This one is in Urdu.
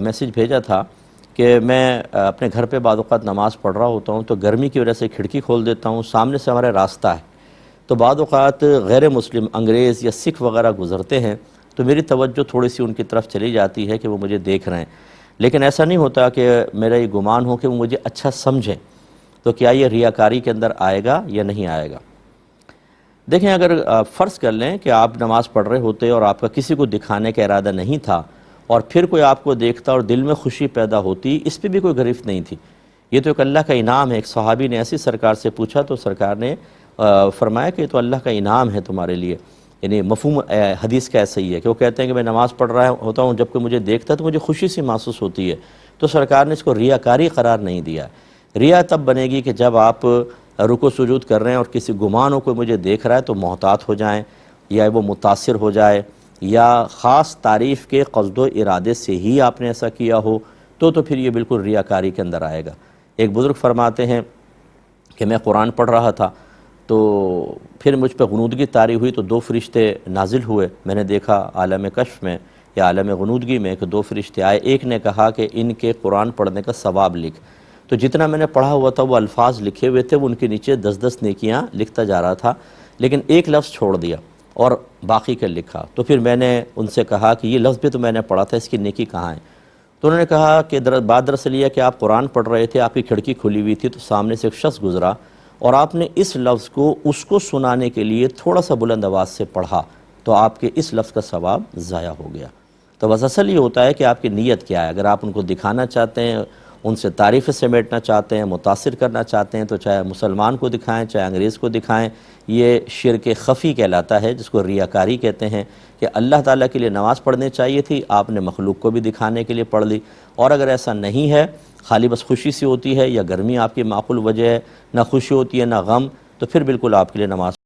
میسیج بھیجا تھا کہ میں اپنے گھر پہ بعض اوقات نماز پڑھ رہا ہوتا ہوں تو گرمی کی وجہ سے کھڑکی کھول دیتا ہوں، سامنے سے ہمارا راستہ ہے، تو بعض اوقات غیر مسلم انگریز یا سکھ وغیرہ گزرتے ہیں تو میری توجہ تھوڑی سی ان کی طرف چلی جاتی ہے کہ وہ مجھے دیکھ رہے ہیں، لیکن ایسا نہیں ہوتا کہ میرا یہ گمان ہو کہ وہ مجھے اچھا سمجھیں، تو کیا یہ ریاکاری کے اندر آئے گا یا نہیں آئے گا؟ دیکھیں، اگر فرض کر لیں کہ آپ نماز پڑھ رہے ہوتے اور آپ کا کسی کو دکھانے کا ارادہ نہیں تھا اور پھر کوئی آپ کو دیکھتا اور دل میں خوشی پیدا ہوتی، اس پہ بھی کوئی گرفت نہیں تھی، یہ تو ایک اللہ کا انعام ہے۔ ایک صحابی نے ایسی سرکار سے پوچھا تو سرکار نے فرمایا کہ یہ تو اللہ کا انعام ہے تمہارے لیے، یعنی مفہوم حدیث کا ایسا ہی ہے کہ وہ کہتے ہیں کہ میں نماز پڑھ رہا ہوتا ہوں، جب کوئی مجھے دیکھتا تو مجھے خوشی سی محسوس ہوتی ہے، تو سرکار نے اس کو ریاکاری قرار نہیں دیا۔ ریا تب بنے گی کہ جب آپ رکوع سجود کر رہے ہیں اور کسی گمان ہو کوئی مجھے دیکھ رہا ہے تو محتاط ہو جائیں، یا وہ متاثر ہو جائے، یا خاص تعریف کے قصد و ارادے سے ہی آپ نے ایسا کیا ہو تو پھر یہ بالکل ریاکاری کے اندر آئے گا۔ ایک بزرگ فرماتے ہیں کہ میں قرآن پڑھ رہا تھا تو پھر مجھ پہ غنودگی طاری ہوئی تو 2 فرشتے نازل ہوئے، میں نے دیکھا عالم کشف میں یا عالم غنودگی میں کہ 2 فرشتے آئے، ایک نے کہا کہ ان کے قرآن پڑھنے کا ثواب لکھ، تو جتنا میں نے پڑھا ہوا تھا وہ الفاظ لکھے ہوئے تھے، وہ ان کے نیچے 10 نیکیاں لکھتا جا رہا تھا، لیکن ایک لفظ چھوڑ دیا اور باقی کا لکھا، تو پھر میں نے ان سے کہا کہ یہ لفظ بھی تو میں نے پڑھا تھا، اس کی نیکی کہاں ہے؟ تو انہوں نے کہا کہ بات دراصل یہ ہے کہ آپ قرآن پڑھ رہے تھے، آپ کی کھڑکی کھلی ہوئی تھی تو سامنے سے ایک شخص گزرا اور آپ نے اس لفظ کو اس کو سنانے کے لیے تھوڑا سا بلند آواز سے پڑھا تو آپ کے اس لفظ کا ثواب ضائع ہو گیا۔ تو بس اصل یہ ہوتا ہے کہ آپ کی نیت کیا ہے۔ اگر آپ ان کو دکھانا چاہتے ہیں، ان سے تعریفیں سمیٹنا چاہتے ہیں، متاثر کرنا چاہتے ہیں، تو چاہے مسلمان کو دکھائیں چاہے انگریز کو دکھائیں، یہ شرک خفی کہلاتا ہے، جس کو ریاکاری کہتے ہیں، کہ اللہ تعالیٰ کے لیے نماز پڑھنی چاہیے تھی، آپ نے مخلوق کو بھی دکھانے کے لیے پڑھ لی، اور اگر ایسا نہیں ہے، خالی بس خوشی سی ہوتی ہے یا گرمی آپ کی معقول وجہ ہے، نہ خوشی ہوتی ہے نہ غم، تو پھر بالکل آپ کے لیے نماز